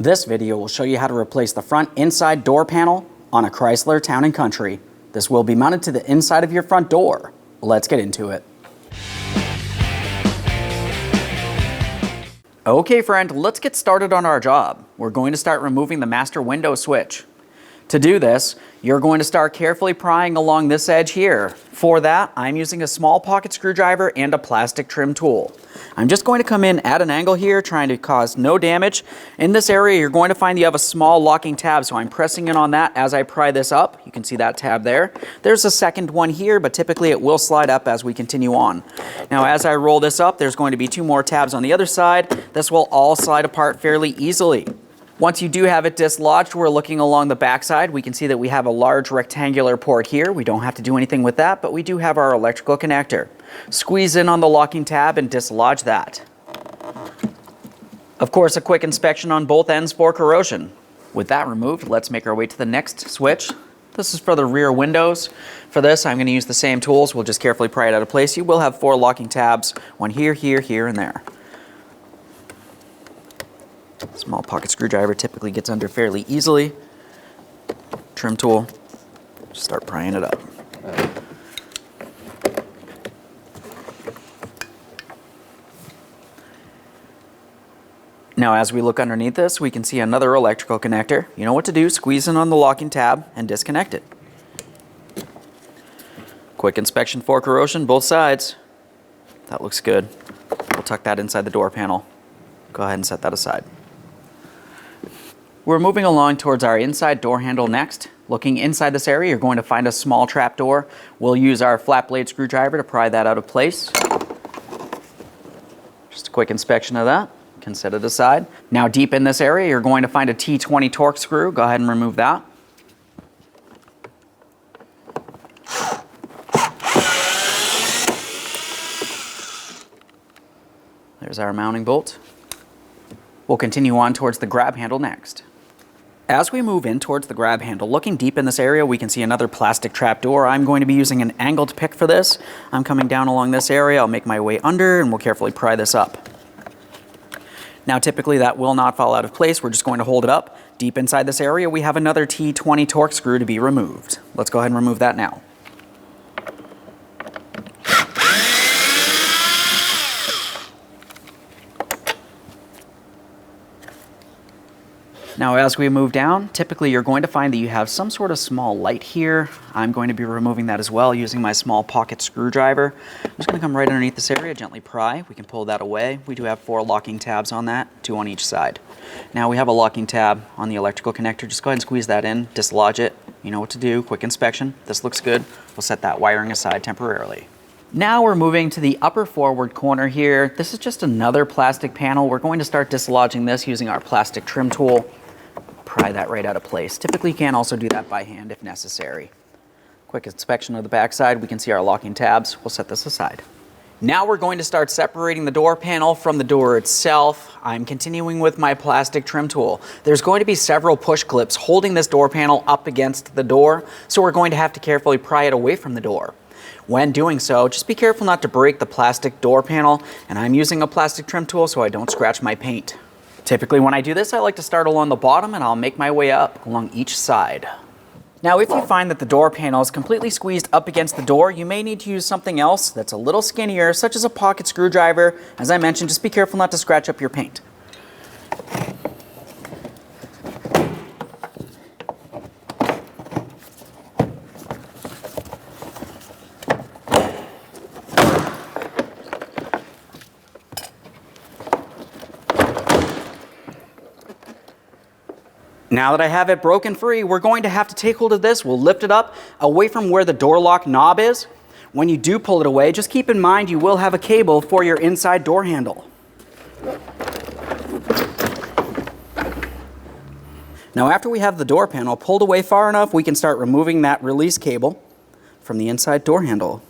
This video will show you how to replace the front inside door panel on a Chrysler Town Country. This will be mounted to the inside of your front door. Let's get into it. Okay friend, let's get started on our job. We're going to start removing the master window switch. To do this, you're going to start carefully prying along this edge here. For that, I'm using a small pocket screwdriver and a plastic trim tool. I'm just going to come in at an angle here, trying to cause no damage. In this area, you're going to find you have a small locking tab, so I'm pressing in on that as I pry this up. You can see that tab there. There's a second one here, but typically it will slide up as we continue on. Now, as I roll this up, there's going to be two more tabs on the other side. This will all slide apart fairly easily. Once you do have it dislodged, we're looking along the back side. We can see that we have a large rectangular port here. We don't have to do anything with that, but we do have our electrical connector. Squeeze in on the locking tab and dislodge that. Of course, a quick inspection on both ends for corrosion. With that removed, let's make our way to the next switch. This is for the rear windows. For this, I'm going to use the same tools. We'll just carefully pry it out of place. You will have 4 locking tabs, one here, here, here, and there. Small pocket screwdriver typically gets under fairly easily. Trim tool, just start prying it up. Now as we look underneath this, we can see another electrical connector. You know what to do, squeeze in on the locking tab and disconnect it. Quick inspection for corrosion, both sides. That looks good. We'll tuck that inside the door panel. Go ahead and set that aside. We're moving along towards our inside door handle next. Looking inside this area, you're going to find a small trap door. We'll use our flat blade screwdriver to pry that out of place. Just a quick inspection of that. You can set it aside. Now deep in this area, you're going to find a T20 Torx screw. Go ahead and remove that. There's our mounting bolt. We'll continue on towards the grab handle next. As we move in towards the grab handle, looking deep in this area, we can see another plastic trap door. I'm going to be using an angled pick for this. I'm coming down along this area. I'll make my way under and we'll carefully pry this up. Now typically that will not fall out of place. We're just going to hold it up. Deep inside this area, we have another T20 Torx screw to be removed. Let's go ahead and remove that now. Now as we move down, typically you're going to find that you have some sort of small light here. I'm going to be removing that as well using my small pocket screwdriver. I'm just going to come right underneath this area, gently pry. We can pull that away. We do have 4 locking tabs on that, 2 on each side. Now we have a locking tab on the electrical connector. Just go ahead and squeeze that in, dislodge it. You know what to do, quick inspection. This looks good. We'll set that wiring aside temporarily. Now we're moving to the upper forward corner here. This is just another plastic panel. We're going to start dislodging this using our plastic trim tool. Pry that right out of place. Typically you can also do that by hand if necessary. Quick inspection of the back side, we can see our locking tabs. We'll set this aside. Now we're going to start separating the door panel from the door itself. I'm continuing with my plastic trim tool. There's going to be several push clips holding this door panel up against the door, so we're going to have to carefully pry it away from the door. When doing so, just be careful not to break the plastic door panel, and I'm using a plastic trim tool so I don't scratch my paint. Typically when I do this, I like to start along the bottom and I'll make my way up along each side. Now if you find that the door panel is completely squeezed up against the door, you may need to use something else that's a little skinnier, such as a pocket screwdriver. As I mentioned, just be careful not to scratch up your paint. Now that I have it broken free, we're going to have to take hold of this. We'll lift it up away from where the door lock knob is. When you do pull it away, just keep in mind you will have a cable for your inside door handle. Now after we have the door panel pulled away far enough, we can start removing that release cable from the inside door handle.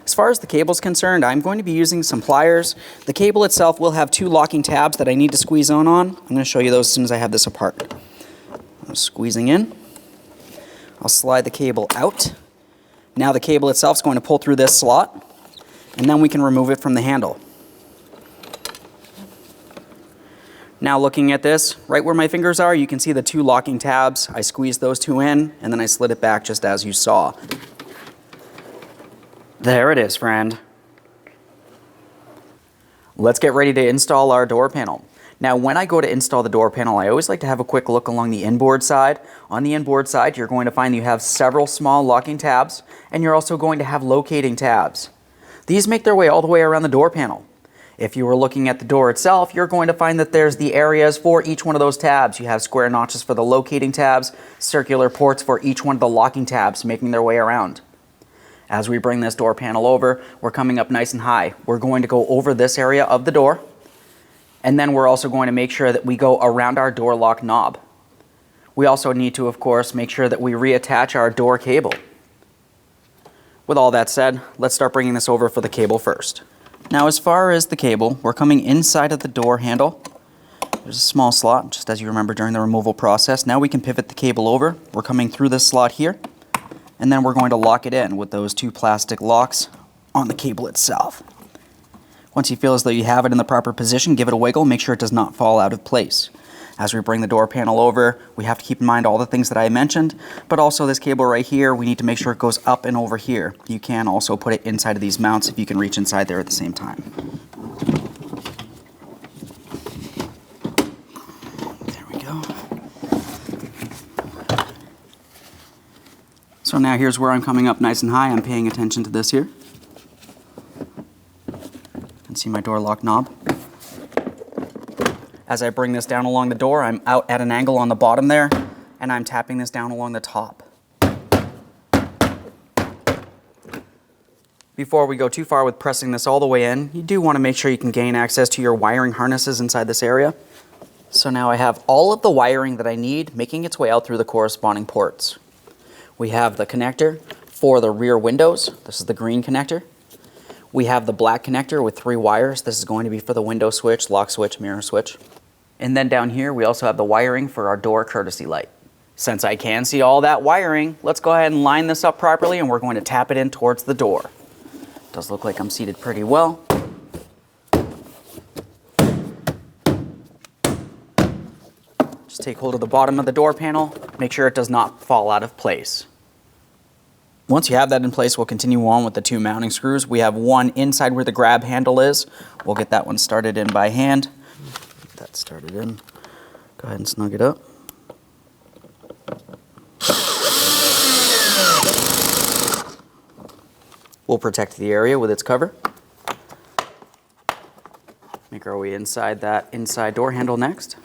As far as the cable is concerned, I'm going to be using some pliers. The cable itself will have 2 locking tabs that I need to squeeze on. I'm going to show you those as soon as I have this apart. I'm squeezing in. I'll slide the cable out. Now the cable itself is going to pull through this slot, and then we can remove it from the handle. Now looking at this, right where my fingers are, you can see the two locking tabs. I squeezed those two in, and then I slid it back just as you saw. There it is, friend. Let's get ready to install our door panel. Now, when I go to install the door panel, I always like to have a quick look along the inboard side. On the inboard side, you're going to find you have several small locking tabs, and you're also going to have locating tabs. These make their way all the way around the door panel. If you were looking at the door itself, you're going to find that there's the areas for each one of those tabs. You have square notches for the locating tabs, circular ports for each one of the locking tabs making their way around. As we bring this door panel over, we're coming up nice and high. We're going to go over this area of the door, and then we're also going to make sure that we go around our door lock knob. We also need to, of course, make sure that we reattach our door cable. With all that said, let's start bringing this over for the cable first. Now, as far as the cable, we're coming inside of the door handle. There's a small slot, just as you remember during the removal process. Now we can pivot the cable over. We're coming through this slot here, and then we're going to lock it in with those two plastic locks on the cable itself. Once you feel as though you have it in the proper position, give it a wiggle, make sure it does not fall out of place. As we bring the door panel over, we have to keep in mind all the things that I mentioned, but also this cable right here, we need to make sure it goes up and over here. You can also put it inside of these mounts if you can reach inside there at the same time. There we go. So now here's where I'm coming up nice and high. I'm paying attention to this here. You can see my door lock knob. As I bring this down along the door, I'm out at an angle on the bottom there, and I'm tapping this down along the top. Before we go too far with pressing this all the way in, you do want to make sure you can gain access to your wiring harnesses inside this area. So now I have all of the wiring that I need making its way out through the corresponding ports. We have the connector for the rear windows. This is the green connector. We have the black connector with 3 wires. This is going to be for the window switch, lock switch, mirror switch. And then down here, we also have the wiring for our door courtesy light. Since I can see all that wiring, let's go ahead and line this up properly, and we're going to tap it in towards the door. It does look like I'm seated pretty well. Just take hold of the bottom of the door panel, make sure it does not fall out of place. Once you have that in place, we'll continue on with the 2 mounting screws. We have one inside where the grab handle is. We'll get that one started in by hand. Get that started in. Go ahead and snug it up. We'll protect the area with its cover. Make our way inside that inside door handle next.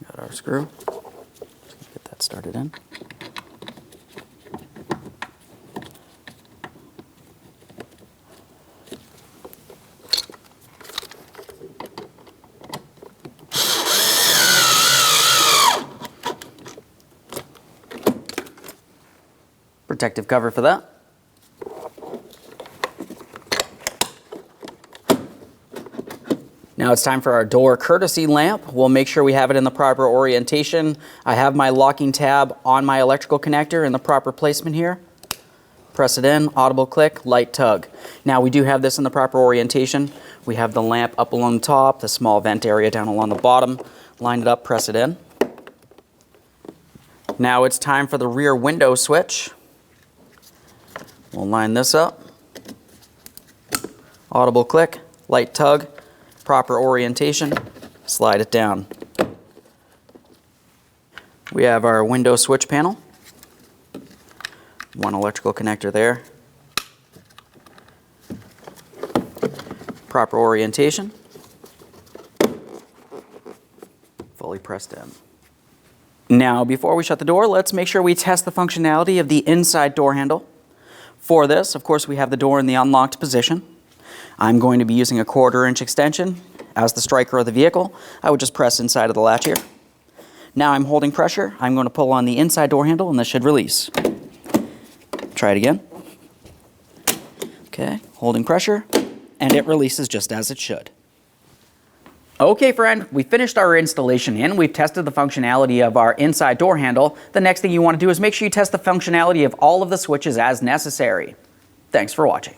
Got our screw. Get that started in. Protective cover for that. Now it's time for our door courtesy lamp. We'll make sure we have it in the proper orientation. I have my locking tab on my electrical connector in the proper placement here. Press it in, audible click, light tug. Now we do have this in the proper orientation. We have the lamp up along the top, the small vent area down along the bottom. Line it up, press it in. Now it's time for the rear window switch. We'll line this up. Audible click, light tug, proper orientation, slide it down. We have our window switch panel. One electrical connector there. Proper orientation. Fully pressed in. Now, before we shut the door, let's make sure we test the functionality of the inside door handle. For this, of course, we have the door in the unlocked position. I'm going to be using a 1/4 inch extension. As the striker of the vehicle, I would just press inside of the latch here. Now I'm holding pressure. I'm going to pull on the inside door handle and this should release. Try it again. Okay, holding pressure, and it releases just as it should. Okay, friend, we finished our installation and we've tested the functionality of our inside door handle. The next thing you want to do is make sure you test the functionality of all of the switches as necessary. Thanks for watching.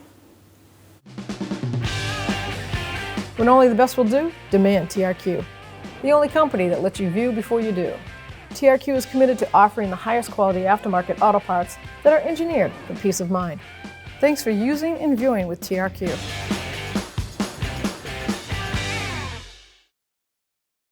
When only the best will do, demand TRQ. the only company that lets you view before you do. TRQ is committed to offering the highest quality aftermarket auto parts that are engineered for peace of mind. Thanks for using and viewing with TRQ.